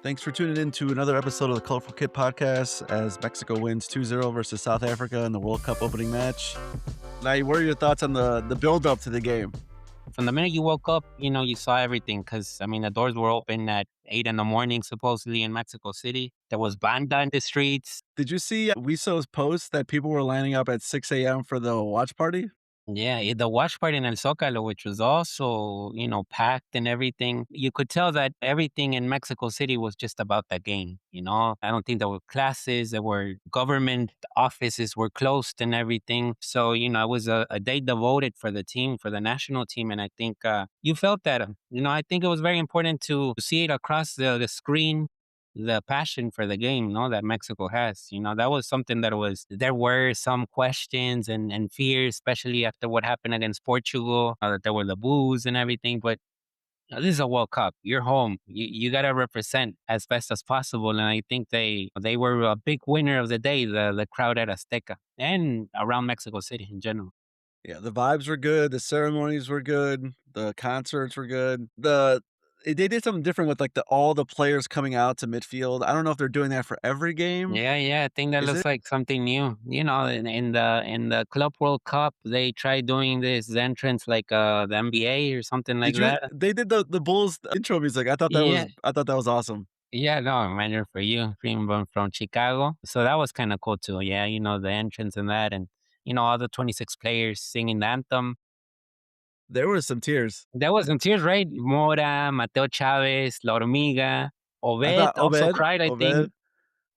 Thanks for tuning in to another episode of the Colorful Kid podcast as Mexico wins 2-0 versus South Africa in the World Cup opening match. Now, what are your thoughts on the build up to the game? From the minute you woke up, you saw everything because, I mean, the doors were open at 8 in the morning, supposedly in Mexico City. There was banda in the streets. Did you see Wiso's post that people were lining up at 6 a.m. for the watch party? Yeah, the watch party in El Zócalo, which was also, packed and everything. You could tell that everything in Mexico City was just about the game. I don't think there were classes, there were government offices were closed and everything. So, it was a day devoted for the team, for the national team. And I think you felt that. I think it was very important to see it across the screen, the passion for the game, that Mexico has. That was something there were some questions and fears, especially after what happened against Portugal, that there were the boos and everything. But this is a World Cup. You're home. You got to represent as best as possible. And I think they were a big winner of the day, the crowd at Azteca and around Mexico City in general. Yeah, the vibes were good, the ceremonies were good, the concerts were good. They did something different with like all the players coming out to midfield. I don't know if they're doing that for every game. Yeah, yeah, I think that Is looks it? like something new. In the Club World Cup, they tried doing this entrance like the NBA or something like Did you? that. They did the Bulls intro music. Yeah, I thought that was awesome. yeah, no, imagine for you, being from Chicago. So that was kind of cool too. Yeah, the entrance and that, and all the 26 players singing the anthem. There were some tears. There was some tears, right? Mora, Mateo Chavez, La Hormiga, I Obed thought also cried, I think. Obed.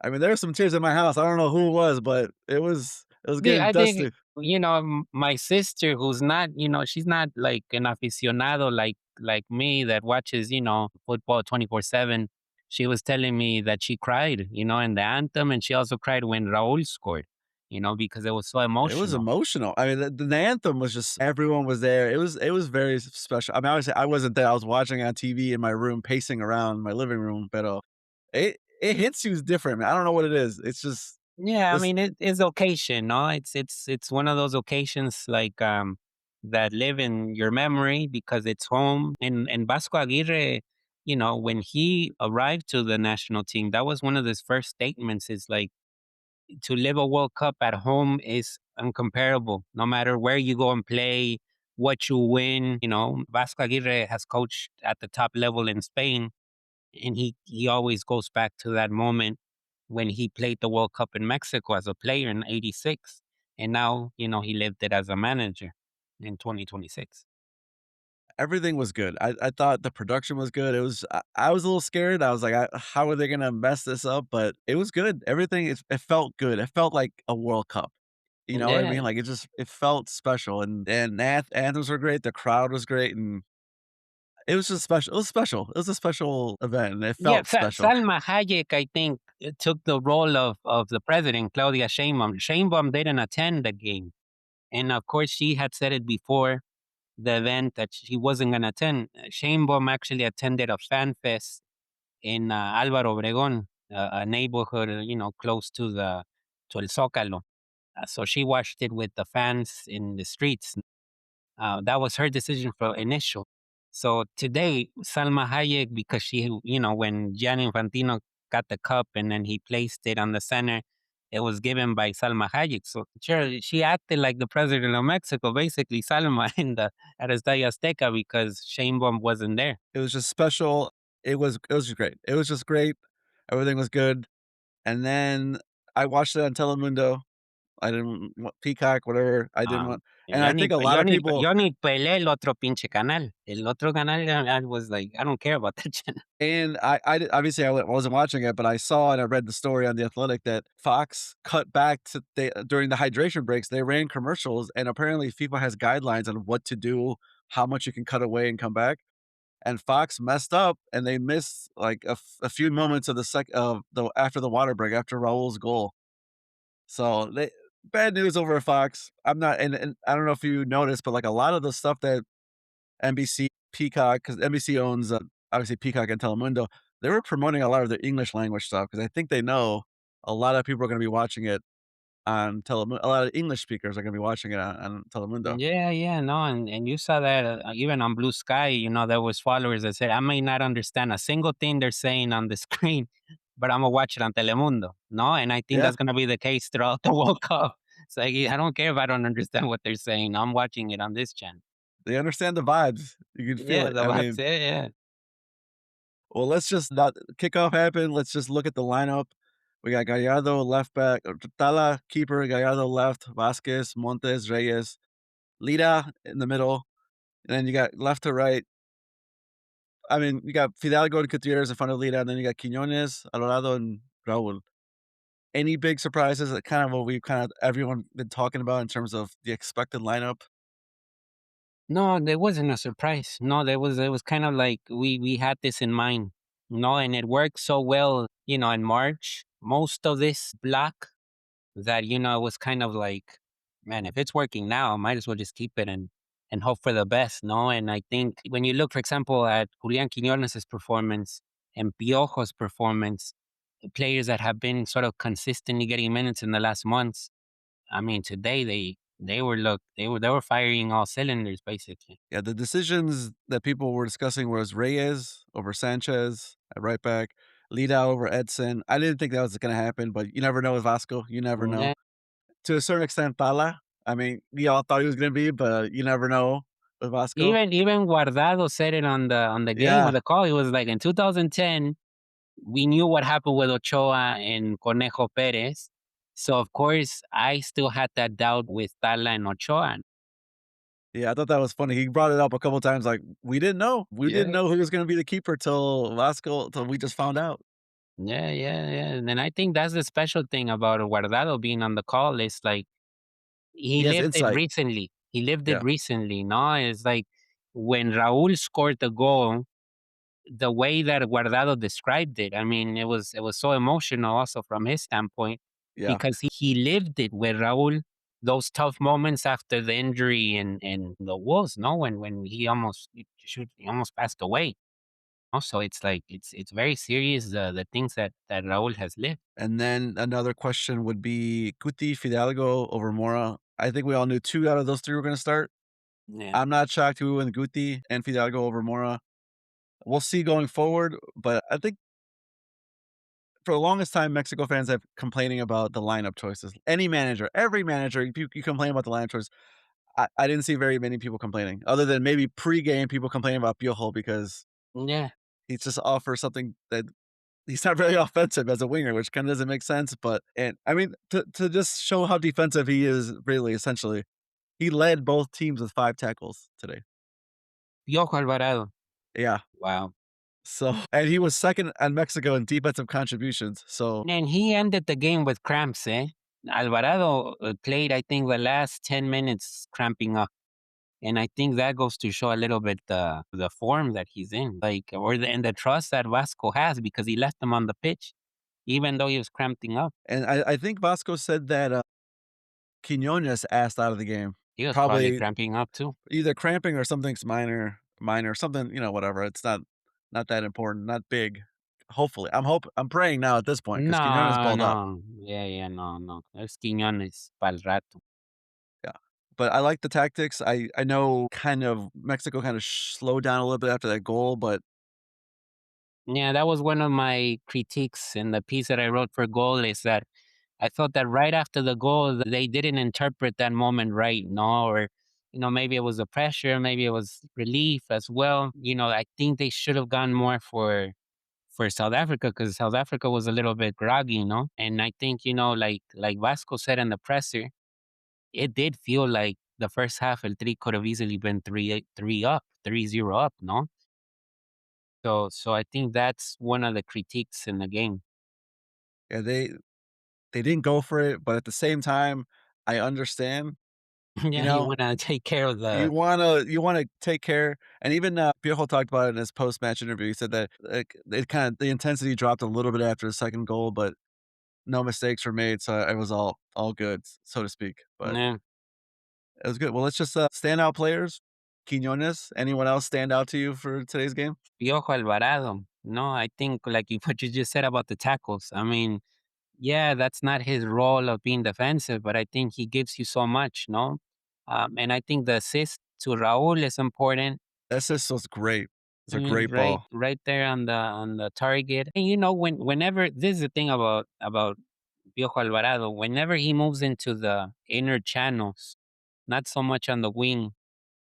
I mean, there were some tears in my house. I don't know who it was, but it was getting I think, dusty. my sister, who's not, she's not like an aficionado like me that watches, football 24/7. She was telling me that she cried, in the anthem, and she also cried when Raul scored, because it was so It was emotional. emotional. I mean, the anthem was just everyone was there. It was very special. I mean, obviously, I wasn't there. I was watching on TV in my room, pacing around my living room, but it hits you different, man. I don't know what it is. It's just Yeah, I this. mean it's occasion, no? It's one of those occasions like that live in your memory because it's home. And Vasco Aguirre, when he arrived to the national team, that was one of his first statements is like to live a World Cup at home is uncomparable. No matter where you go and play, what you win, Vasco Aguirre has coached at the top level in Spain, and he always goes back to that moment when he played the World Cup in Mexico as a player in '86, and now he lived it as a manager in 2026. Everything was good. I thought the production was good. I was a little scared. I was like, "How are they gonna mess this up?" But it was good. It felt good. It felt like a World Cup. You know what I Yeah, mean? Like, it felt special, and anthems were great, the crowd was great, and it was just special. It was special. It was a special event, and it yeah. felt special. Salma Hayek, I think, took the role of the president, Claudia Sheinbaum. Sheinbaum didn't attend the game, and of course, she had said it before the event that she wasn't going to attend. Sheinbaum actually attended a fan fest in Álvaro Obregón, a neighborhood, close to El Zócalo. So she watched it with the fans in the streets. That was her decision for initial. So today, Salma Hayek, because when Gianni Infantino got the cup and then he placed it on the center, it was given by Salma Hayek. So sure, she acted like the president of Mexico, basically Salma at Estadio Azteca because Sheinbaum wasn't there. It was just special. It was just great. It was just great. Everything was good, and then I watched it on Telemundo. I didn't want Peacock, whatever. I didn't Um, want and I think a lot of people yo ni pelé el otro pinche canal. El otro canal, I was like, I don't care about that channel. and I did obviously, wasn't watching it, but I saw and I read the story on The Athletic that Fox cut back to during the hydration breaks, they ran commercials, and apparently FIFA has guidelines on what to do, how much you can cut away and come back, and Fox messed up, and they missed, like, a few moments of the after the water break, after Raul's goal. So, they bad news over at Fox. I'm not and I don't know if you noticed, but, like, a lot of the stuff that NBC, Peacock, because NBC owns, obviously Peacock and Telemundo, they were promoting a lot of their English language stuff because I think they know a lot of people are gonna be watching it on Telemundo. A lot of English speakers are gonna be watching it on Telemundo. Yeah, yeah, no, and you saw that even on Blue Sky, there was followers that said, "I may not understand a single thing they're saying on the screen, but Imma watch it on Telemundo," no, and I think Yeah, that's gonna be the case throughout the World Cup. It's like, I don't care if I don't understand what they're saying, I'm watching it on this channel. they understand the vibes. You can feel Yeah, it. I that's mean, it, yeah. well, let's just not kickoff happened. Let's just look at the lineup. We got Gallardo left back, Tala keeper, Gallardo left, Vasquez, Montes, Reyes, Lira in the middle, and then you got left to right. I mean, you got Fidalgo and Gutierrez in front of Lira, and then you got Quinones, Alvarado, and Raul. Any big surprises? Kind of what we kind of everyone been talking about in terms of the expected lineup. No, there wasn't a surprise. No, there was it was kind of like we had this in mind. No, and it worked so well, in March. Most of this block that, it was kind of like, man, if it's working now, I might as well just keep it and hope for the best, no? And I think when you look, for example, at Julian Quinones' performance and Piojo's performance, players that have been sort of consistently getting minutes in the last months, I mean, today they were firing all cylinders basically. Yeah, the decisions that people were discussing was Reyes over Sanchez at right back, Lida over Edson. I didn't think that was gonna happen, but you never know with Vasco. You never know. Yeah. To a certain extent, Tala. I mean, we all thought he was gonna be, but you never know with Vasco. Even Guardado said it on the game on Yeah, the call. He was like, in 2010, we knew what happened with Ochoa and Conejo Perez. So of course, I still had that doubt with Tala and Ochoa. yeah, I thought that was funny. He brought it up a couple times, like, "We didn't know. We didn't Yeah. know who was gonna be the keeper till Vasco till we just found out." Yeah, yeah, yeah. And then I think that's the special thing about Guardado being on the call is like he He has lived it insight. recently. He lived it Yeah, recently. No, it's like when Raul scored the goal, the way that Guardado described it, I mean, it was so emotional also from his standpoint yeah. because he lived it with Raul, those tough moments after the injury and the Wolves, no, when he almost passed away. Also, it's like it's very serious the things that Raul has lived. And then another question would be Guti, Fidalgo over Mora. I think we all knew 2 out of those 3 were gonna start. Yeah. I'm not shocked we went Guti and Fidalgo over Mora. We'll see going forward, but I think for the longest time, Mexico fans have complaining about the lineup choices. Any manager, every manager, you complain about the lineup choice. I didn't see very many people complaining, other than maybe pregame people complaining about Piojo because Yeah. he just offers something that he's not very offensive as a winger, which kinda doesn't make sense, but and I mean, to just show how defensive he is really, essentially, he led both teams with 5 tackles today. Piojo Alvarado. Yeah. Wow. So and he was 2nd on Mexico in defensive contributions, so And he ended the game with cramps, eh? Alvarado played, I think, the last 10 minutes cramping up. And I think that goes to show a little bit the form that he's in, like, and the trust that Vasco has because he left him on the pitch, even though he was cramping up. and I think Vasco said that, Quiñones asked out of the game. He was probably Probably cramping up too. either cramping or something's minor, something, whatever, it's not that important, not big. Hopefully. I'm praying now at this point because Quiñones No, balled out. no. Yeah, yeah, no, no. Es Quiñones pa'l rato. Yeah. But I like the tactics. I know kind of Mexico kind of slowed down a little bit after that goal, but Yeah, that was one of my critiques in the piece that I wrote for Goal is that I thought that right after the goal, they didn't interpret that moment right, no, or maybe it was the pressure, maybe it was relief as well. I think they should have gone more for South Africa because South Africa was a little bit groggy, no, and I think like Vasco said in the presser, it did feel like the first half El Tri could have easily been 3 up, 3-0 up, no. So I think that's one of the critiques in the game. yeah, they didn't go for it, but at the same time, I understand, you Yeah, you know, wanna take care of the. you wanna take care and even, Piojo talked about it in his post-match interview. He said that, like, the intensity dropped a little bit after the 2nd goal, but no mistakes were made, so it was all good, so to speak, but Yeah. it was good. Well, let's just, standout players, Quiñones, anyone else stand out to you for today's game? Piojo Alvarado. No, I think like what you just said about the tackles. I mean, Yeah, that's not his role of being defensive, but I think he gives you so much, no? And I think the assist to Raul is important. That assist was great. It's I a mean, great ball. right there on the target. And whenever this is the thing about Piojo Alvarado, whenever he moves into the inner channels, not so much on the wing,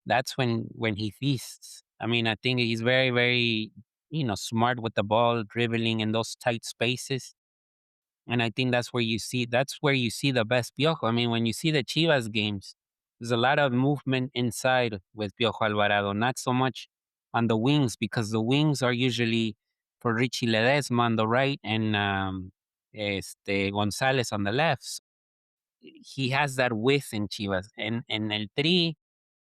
that's when he feasts. I mean, I think he's very, very, smart with the ball, dribbling in those tight spaces. And I think that's where you see the best Piojo. I mean, when you see the Chivas games, there's a lot of movement inside with Piojo Alvarado, not so much on the wings because the wings are usually for Richie Ledesma on the right and Gonzalez on the left. He has that width in Chivas, and El Tri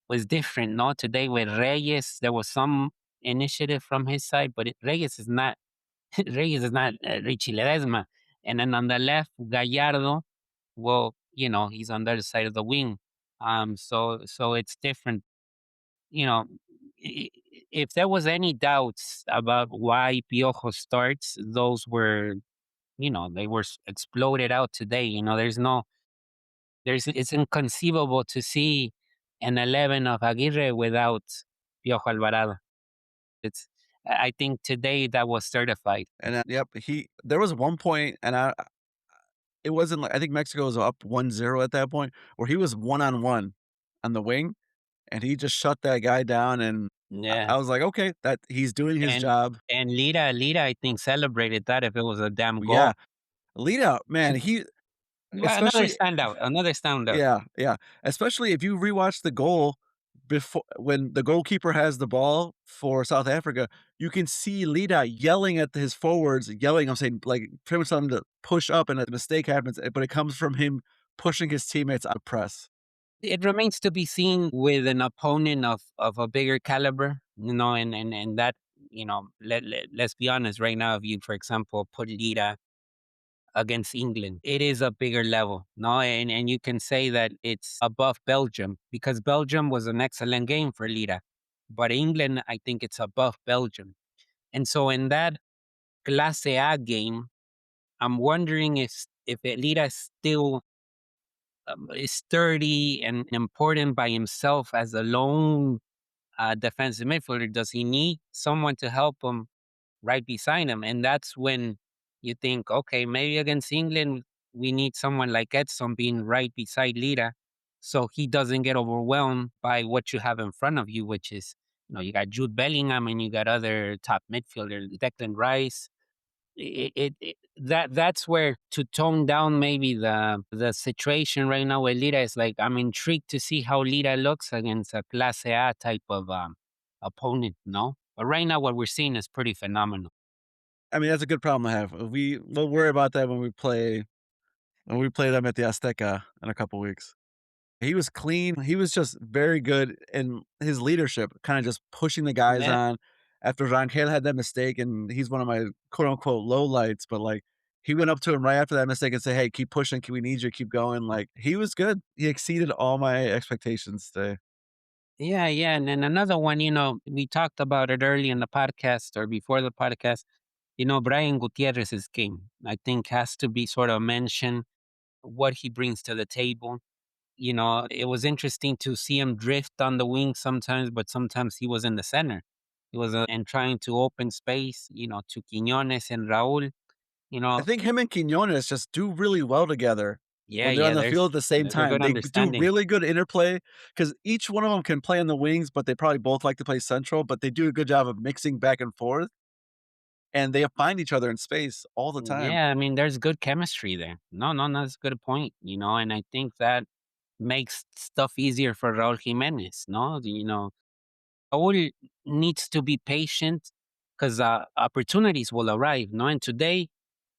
was different. No, today with Reyes, there was some initiative from his side, but Reyes is not Reyes is not Richie Ledesma. And then on the left, Gallardo, well, he's on the other side of the wing. So it's different. You know, if there was any doubts about why Piojo starts, those were, they were exploded out today. It's inconceivable to see an 11 of Aguirre without Piojo Alvarado. I think today that was certified. And, yep, he there was one point, and it wasn't like I think Mexico was up 1-0 at that point, where he was one-on-one on the wing, and he just shut that guy down, and Yeah. I was like, "Okay, that he's doing his And job." Lira, I think, celebrated that if it was a damn Yeah. goal. Lita, man, he Well, another especially standout, another standout. yeah, yeah, especially if you rewatch the goal before when the goalkeeper has the ball for South Africa, you can see Lita yelling at his forwards, yelling, I'm saying, like, pretty much telling them to push up and a mistake happens, but it comes from him pushing his teammates out of press. It remains to be seen with an opponent of a bigger caliber, and that, let's be honest, right now, if you, for example, put Lira against England, it is a bigger level, no? And you can say that it's above Belgium because Belgium was an excellent game for Lira. But England, I think it's above Belgium. And so in that Clase A game, I'm wondering if Elita still is sturdy and important by himself as a lone defensive midfielder. Does he need someone to help him right beside him? And that's when you think, okay, maybe against England, we need someone like Edson being right beside Lira so he doesn't get overwhelmed by what you have in front of you, which is, you got Jude Bellingham and you got other top midfielders, Declan Rice. That's where to tone down maybe the situation right now with Lira is like I'm intrigued to see how Lira looks against a Clase A type of opponent, no? But right now what we're seeing is pretty phenomenal. I mean, that's a good problem to have. We'll worry about that when we play them at the Azteca in a couple weeks. He was clean. He was just very good in his leadership, kinda just pushing the guys Yeah. on after Rangel had that mistake, and he's one of my quote unquote "lowlights," but, like, he went up to him right after that mistake and said, "Hey, keep pushing. We need you to keep going." Like, he was good. He exceeded all my expectations today. Yeah, yeah. And then another one, we talked about it early in the podcast or before the podcast. Brian Gutierrez's game, I think, has to be sort of mentioned what he brings to the table. It was interesting to see him drift on the wing sometimes, but sometimes he was in the center. He was and trying to open space, to Quiñones and Raúl. You I know, think him and Quiñones just do really well together yeah, when they're on yeah. the There's field at the same there's a time. good They do understanding. really good interplay because each one of them can play on the wings, but they probably both like to play central, but they do a good job of mixing back and forth, and they find each other in space all the time. Yeah, I mean, there's good chemistry there. No, no, no, that's a good point. And I think that makes stuff easier for Raúl Jimenez. No, Raúl needs to be patient because opportunities will arrive. No, and today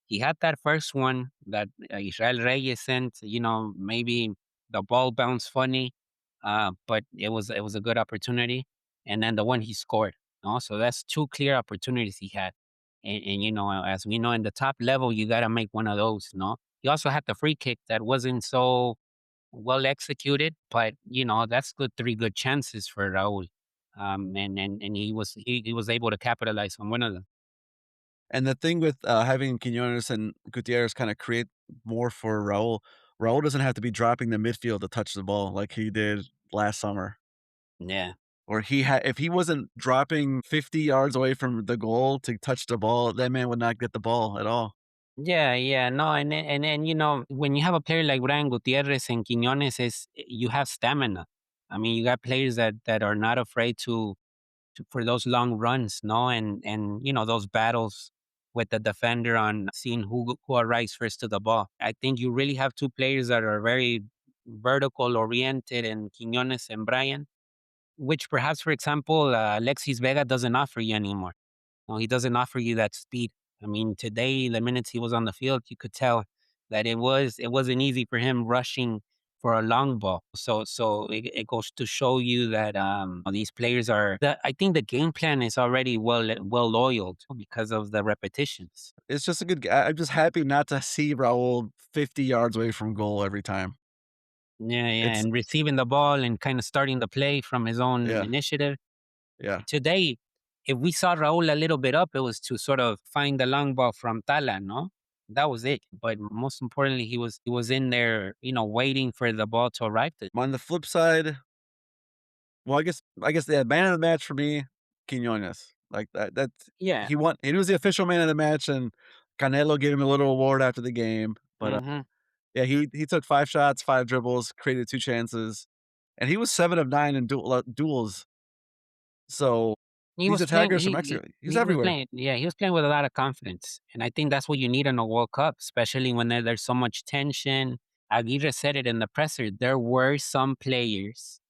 he had that first one that Israel Reyes sent. Maybe the ball bounced funny, but it was a good opportunity. And then the one he scored. No, so that's two clear opportunities he had. And as we know, in the top level, you got to make one of those. No, he also had the free kick that wasn't so well executed, but that's three good chances for Raul. And he was able to capitalize on one of them. And the thing with, having Quinones and Gutierrez kinda create more for Raul, Raul doesn't have to be dropping the midfield to touch the ball like he did last summer. Yeah. Or if he wasn't dropping 50 yards away from the goal to touch the ball, that man would not get the ball at all. Yeah, yeah, no, and you know, when you have a player like Brian Gutierrez and Quiñones, is you have stamina. I mean, you got players that are not afraid to for those long runs, no, and you know those battles with the defender on seeing who arrives first to the ball. I think you really have two players that are very vertical oriented, and Quiñones and Brian, which perhaps, for example, Alexis Vega doesn't offer you anymore. No, he doesn't offer you that speed. I mean, today, the minutes he was on the field, you could tell that it wasn't easy for him rushing for a long ball. So it goes to show you that these players are. I think the game plan is already well oiled because of the repetitions. It's just a good g I'm just happy not to see Raul 50 yards away from goal every time. Yeah, yeah, It's and receiving the ball and kind of starting the play from his own yeah, initiative. yeah. Today, if we saw Raul a little bit up, it was to sort of find the long ball from Tala, no? That was it. But most importantly, he was in there, you know, waiting for the ball to arrive. On the flip side, well, I guess, yeah, man of the match for me, Quiñones. Like, that's Yeah. he was the official man of the match, and Canelo gave him a little award after the game, but, Hmm. yeah, he took 5 shots, 5 dribbles, created 2 chances, and he was 7 of 9 in duels, so He these was playing. attackers from Mexico, he's He was everywhere. playing. Yeah, he was playing with a lot of confidence, and I think that's what you need in a World Cup, especially when there's so much tension. Aguirre said it in the presser. There were some players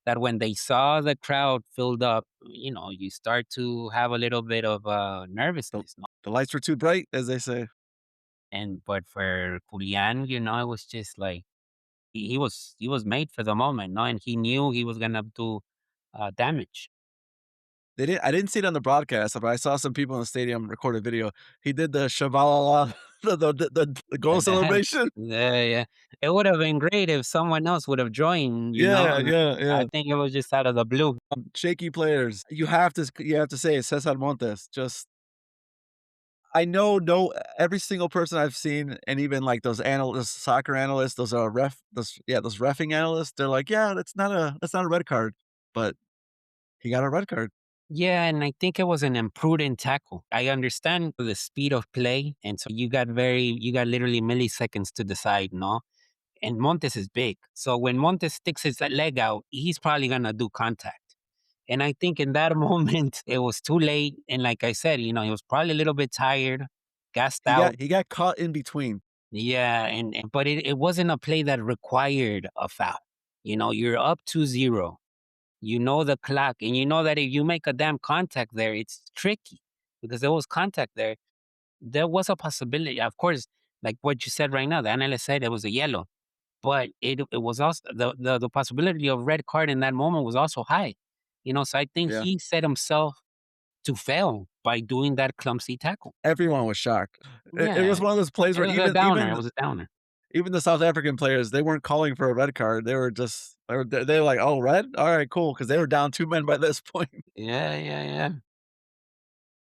that when they saw the crowd filled up, you know, you start to have a little bit of The nervousness. the lights were too bright, as they say. And but for Julian, you know, it was just like he was made for the moment, no, and he knew he was gonna do damage. I didn't see it on the broadcast, but I saw some people in the stadium record a video. He did the shabalala, the goal The dance. celebration. Yeah, yeah. It would have been great if someone else would have joined, you Yeah, know. yeah, I yeah. think it was just out of the blue. Shaky players. You have to say Cesar Montes. Just I know no every single person I've seen, and even like those analysts, soccer analysts, those reffing analysts, they're like, yeah, that's not a red card, but he got a red card. Yeah, and I think it was an imprudent tackle. I understand the speed of play, and so you got literally milliseconds to decide, no? And Montes is big. So when Montes sticks his leg out, he's probably gonna do contact. And I think in that moment, it was too late. And like I said, you know, he was probably a little bit tired, gassed He out. got he got caught in between. Yeah, but it wasn't a play that required a foul. You know, you're up 2-0. You know the clock, and you know that if you make a damn contact there, it's tricky because there was contact there. There was a possibility, of course, like what you said right now. The analyst said it was a yellow, but it was also the possibility of red card in that moment was also high. You know, so I think Yeah. he set himself to fail by doing that clumsy tackle. Everyone was shocked. It was Yeah, one of those plays it where was a even downer. It even was a downer. even the South African players, they weren't calling for a red card. They were like, "Oh, red? Alright, cool," because they were down 2 men by this point. Yeah, yeah, yeah.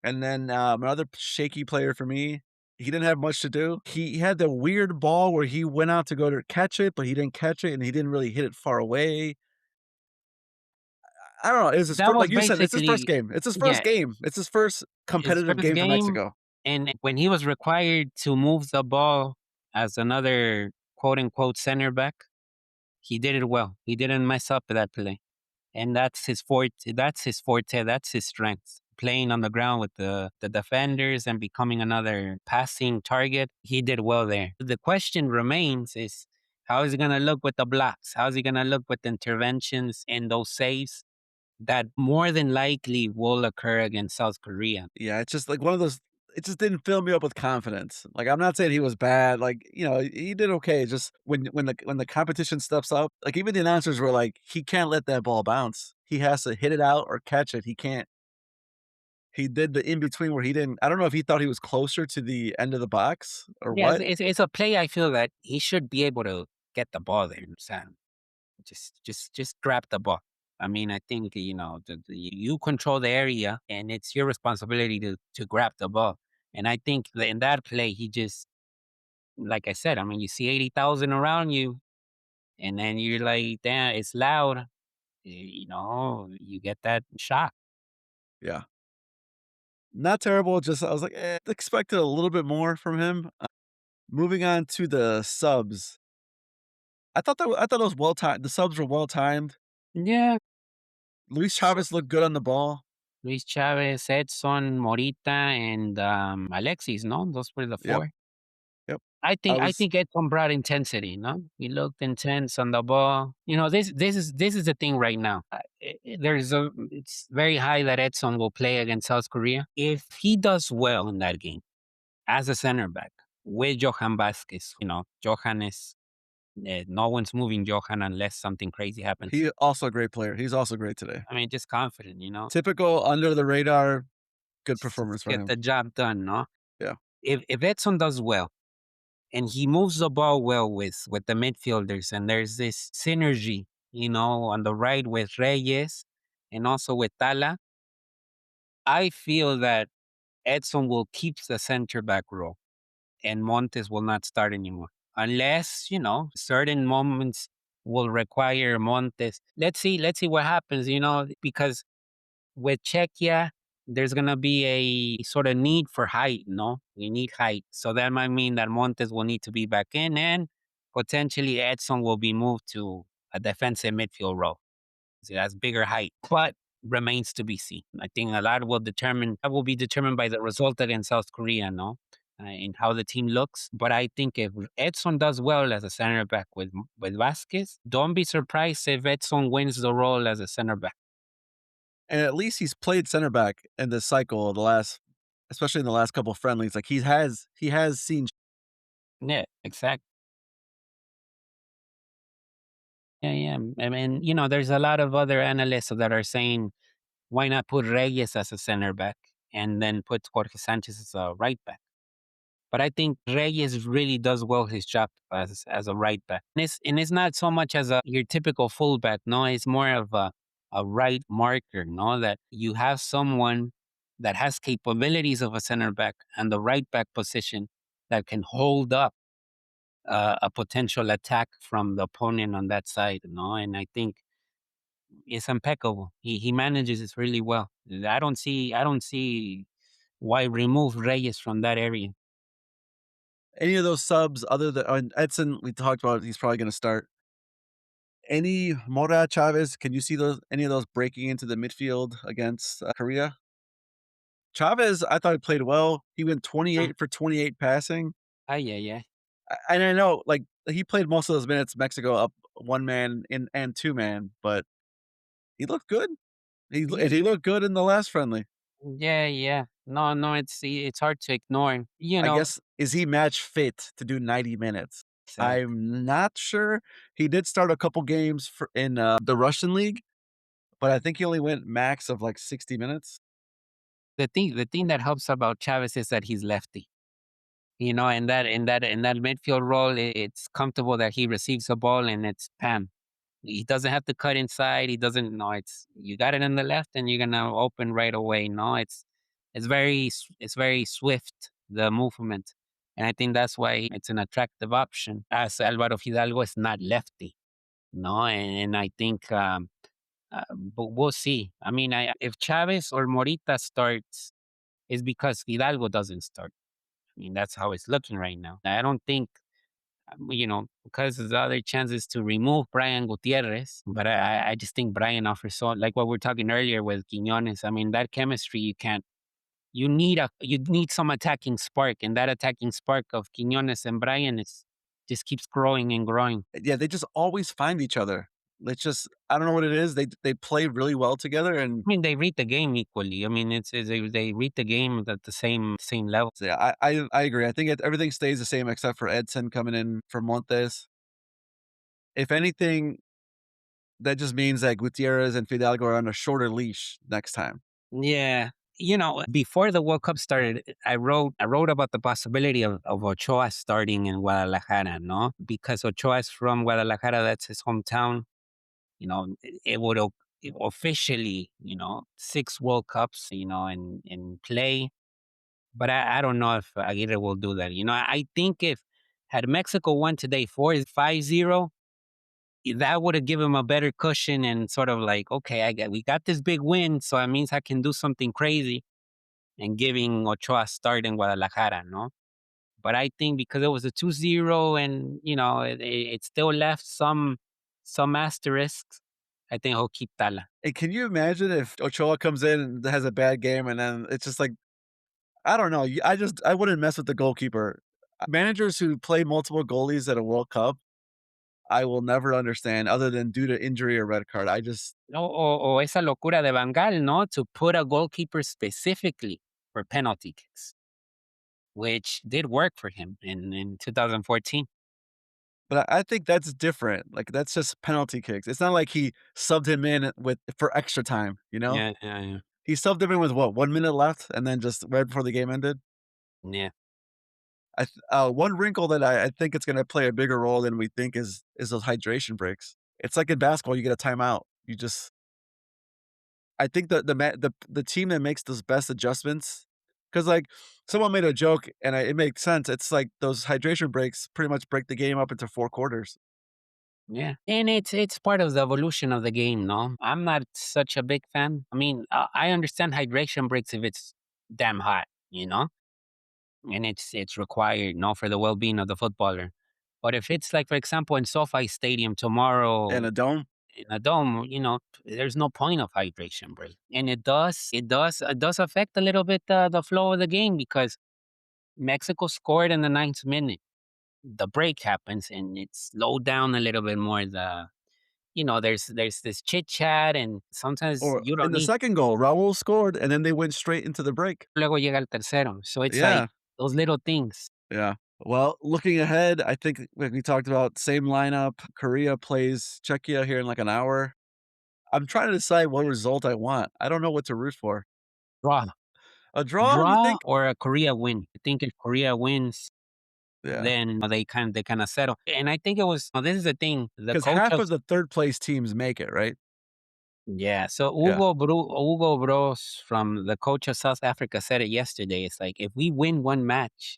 And then, another shaky player for me, he didn't have much to do. He had the weird ball where he went out to go to catch it, but he didn't catch it, and he didn't really hit it far away. I don't know, it was his That first, was like you said, it's his first basically game. It's his first yeah, game. It's his first his competitive first game for game, Mexico. and when he was required to move the ball as another quote unquote center back, he did it well. He didn't mess up that play. And that's his forte. That's his forte. That's his strength. Playing on the ground with the defenders and becoming another passing target. He did well there. The question remains is how is he gonna look with the blocks? How is he gonna look with the interventions and those saves that more than likely will occur against South Korea? Yeah, it's just like one of those, it just didn't fill me up with confidence. Like, I'm not saying he was bad, like, he did okay, just when the competition steps up, like, even the announcers were like, "He can't let that ball bounce. He has to hit it out or catch it. He can't." He did the in between where he didn't, I don't know if he thought he was closer to the end of the box or Yeah, what. it's a play I feel that he should be able to get the ball there, Sam. Just grab the ball. I mean, I think, you know, you control the area and it's your responsibility to grab the ball. And I think that in that play, he just, like I said, I mean, you see 80,000 around you, and then you're like, damn, it's loud. You get that shot. Yeah. Not terrible, just I was like, expected a little bit more from him. Moving on to the subs. I thought it was well timed. The subs were well timed. Yeah. Luis So Chavez looked good on the ball. Luis Chavez, Edson, Morita, and Alexis, no? Those were the Yep, four. yep. I I think I was think Edson brought intensity, no? He looked intense on the ball. This is the thing right now. It's very high that Edson will play against South Korea. If he does well in that game as a center back with Johan Vasquez, Johan is no one's moving Johan unless something crazy happens. he also a great player. He's also great today. I mean, just confident, Typical under the radar, good just performance for get him. the job done, no? Yeah. If Edson does well and he moves the ball well with the midfielders, and there's this synergy, on the right with Reyes and also with Tala, I feel that Edson will keep the center back role and Montes will not start anymore. Unless, certain moments will require Montes. Let's see what happens, because with Czechia, there's gonna be a sort of need for height, no? We need height. So that might mean that Montes will need to be back in, and potentially Edson will be moved to a defensive midfield role. So that's bigger height. But remains to be seen. I think a lot will be determined by the result against South Korea, no? And how the team looks. But I think if Edson does well as a center back with Vasquez, don't be surprised if Edson wins the role as a center back. And at least he's played center back in this cycle the last especially in the last couple of friendlies. Like he has seen Yeah, exactly. Yeah, yeah. I mean, there's a lot of other analysts that are saying, why not put Reyes as a center back and then put Jorge Sanchez as a right back? But I think Reyes really does well his job as a right back. And it's not so much as your typical fullback, no, it's more of a right marker, no, that you have someone that has capabilities of a center back and the right back position that can hold up a potential attack from the opponent on that side, and I think it's impeccable. He manages it really well. I don't see why remove Reyes from that area. any of those subs other than Edson, we talked about he's probably gonna start. Any Mora, Chavez, can you see those any of those breaking into the midfield against, Korea? Chavez, I thought he played well. He went Mm. 28 for 28 passing. Yeah, yeah. And I know, like, he played most of those minutes Mexico up 1 man and 2 man, but he looked good. He looked good in the last friendly. Yeah, yeah. No, no, it's hard to ignore. I guess is he match fit to do 90 minutes? Exactly. I'm not sure. He did start a couple games for in, the Russian league, but I think he only went max of, like, 60 minutes. The thing that helps about Chavez is that he's lefty. In that midfield role, it's comfortable that he receives the ball and it's Pam. He doesn't have to cut inside. He doesn't. No, it's you got it on the left and you're gonna open right away. No, it's very swift, the movement, and I think that's why it's an attractive option. As Alvaro Hidalgo is not lefty, no, and I think, but we'll see. I mean, if Chavez or Morita starts, it's because Hidalgo doesn't start. I mean, that's how it's looking right now. I don't think, because there's other chances to remove Brian Gutierrez, but I just think Brian offers so, like what we're talking earlier with Quinones. I mean, that chemistry you can't. You need some attacking spark, and that attacking spark of Quinones and Brian is just keeps growing and growing. Yeah, they just always find each other. It's just I don't know what it is. They play really well together, and I mean, they read the game equally. I mean, they read the game at the same level. so, yeah, I agree. I think everything stays the same except for Edson coming in for Montes. If anything, that just means that Gutierrez and Fidalgo are on a shorter leash next time. Yeah. Before the World Cup started, I wrote about the possibility of Ochoa starting in Guadalajara, no? Because Ochoa is from Guadalajara, that's his hometown. It would officially, 6 World Cups, in play. But I don't know if Aguirre will do that. I think if had Mexico won today 4-5-0, that would have given him a better cushion and sort of like, okay, we got this big win, so that means I can do something crazy and giving Ochoa a start in Guadalajara, no? But I think because it was a 2-0 and, it still left some asterisks, I think he'll keep Tala. And can you imagine if Ochoa comes in and has a bad game and then it's just like, I don't know, I wouldn't mess with the goalkeeper. Managers who play multiple goalies at a World Cup, I will never understand other than due to injury or red card. I just O esa locura de Van Gaal, ¿no? To put a goalkeeper specifically for penalty kicks, which did work for him in 2014. but I think that's different. Like, that's just penalty kicks. It's not like he subbed him in with for extra time, you know? Yeah, yeah, yeah. He subbed him in with what, 1 minute left and then just right before the game ended? Yeah. One wrinkle that I think it's gonna play a bigger role than we think is those hydration breaks. It's like in basketball, you get a timeout. You just I think the team that makes those best adjustments, because like, someone made a joke and it makes sense. It's like those hydration breaks pretty much break the game up into 4 quarters. Yeah, and it's part of the evolution of the game, no? I'm not such a big fan. I mean, I understand hydration breaks if it's damn hot, and it's required, no, for the well-being of the footballer. But if it's like, for example, in SoFi Stadium And tomorrow a dome? in a dome, there's no point of hydration break, and it does affect a little bit the flow of the game because Mexico scored in the ninth minute. The break happens and it slowed down a little bit more. There's this chit chat, and sometimes Or you in don't the need. second goal, Raul scored, and then they went straight into the break. Luego llega el tercero, so it's like Yeah, those little things. yeah. Well, looking ahead, I think like we talked about, same lineup. Korea plays Czechia here in like an hour. I'm trying to decide what result I want. I don't know what to root for. Draw, A draw, you draw, think? or a Korea win. I think if Korea wins, Yeah, then they kind of settle. And I think it was. This is the thing. The because coach half of of the 3rd place teams make it, right? Yeah. So Yeah, Hugo Bros from the coach of South Africa said it yesterday. It's like if we win one match,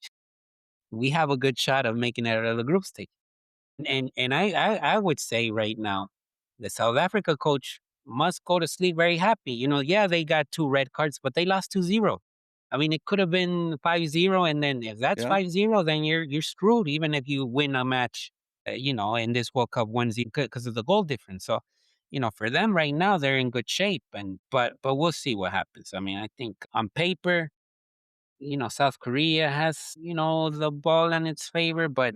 we have a good shot of making it out of the group stage. And I would say right now, the South Africa coach must go to sleep very happy. Yeah, they got two red cards, but they lost 2-0. I mean, it could have been 5-0, and then if that's yeah. 5-0, then you're screwed, even if you win a match, in this World Cup 1-0 because of the goal difference. So, for them right now, they're in good shape, but we'll see what happens. I mean, I think on paper, South Korea has, the ball in its favor, but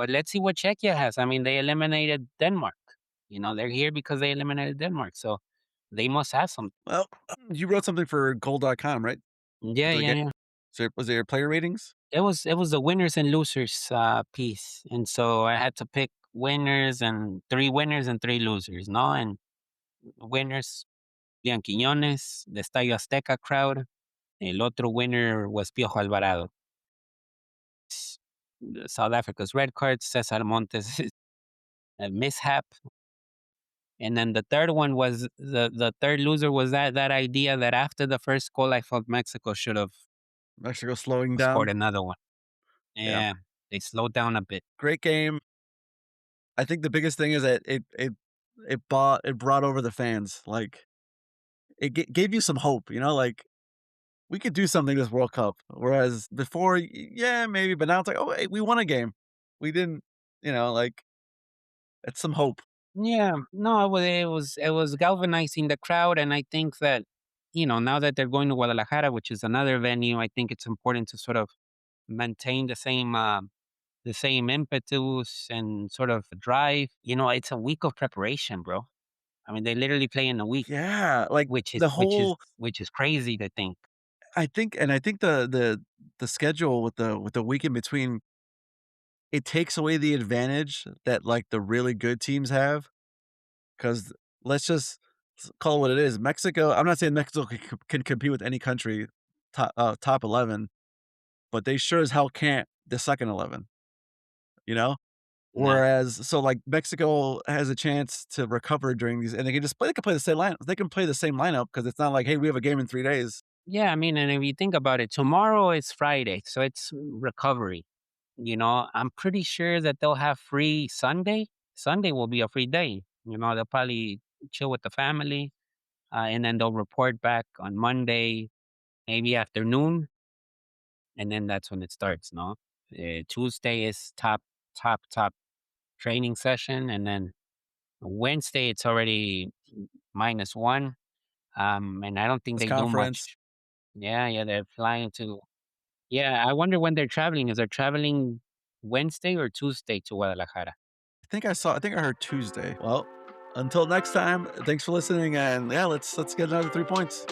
let's see what Czechia has. I mean, they eliminated Denmark. They're here because they eliminated Denmark. So they must have some. Well, you wrote something for goal.com, right? Yeah, After the yeah, game? yeah. So was it your player ratings? It was the winners and losers piece, and so I had to pick winners and three losers. No, and winners, Lian Quiñones, the Estadio Azteca crowd. El otro winner was Piojo Alvarado. South Africa's red card, Cesar Montes' a mishap. And then the third one was the third loser was that idea that after the first goal, I felt Mexico should have Mexico slowing scored down. another one. Yeah. Yeah, they slowed down a bit. Great game. I think the biggest thing is that it brought over the fans. Like, gave you some hope, like, we could do something this World Cup. Whereas before, yeah, maybe, but now it's like, "Oh, hey, we won a game. We didn't," like, it's some hope. Yeah, no, it was galvanizing the crowd, and I think that now that they're going to Guadalajara, which is another venue, I think it's important to sort of maintain the same impetus and sort of drive. It's a week of preparation, bro. I mean, they literally play in a week, Yeah, like, which is the which is whole which is crazy to think. I think the schedule with the week in between, it takes away the advantage that, like, the really good teams have. 'Cause let's just call it what it is. Mexico, I'm not saying Mexico can compete with any country top 11, but they sure as hell can't the second 11, you know? Nah. Whereas so, like, Mexico has a chance to recover during these and they can play the same lineup. They can play the same lineup because it's not like, "Hey, we have a game in 3 days." Yeah, I mean, and if you think about it, tomorrow is Friday, so it's recovery. I'm pretty sure that they'll have free Sunday. Sunday will be a free day. They'll probably chill with the family, and then they'll report back on Monday, maybe afternoon, and then that's when it starts. No, Tuesday is top training session, and then Wednesday it's already -1. And I don't think This they do conference. much. Yeah, yeah, they're flying to. Yeah, I wonder when they're traveling. Is they're traveling Wednesday or Tuesday to Guadalajara? I think I heard Tuesday. Well, until next time, thanks for listening, and yeah, let's get another 3 points.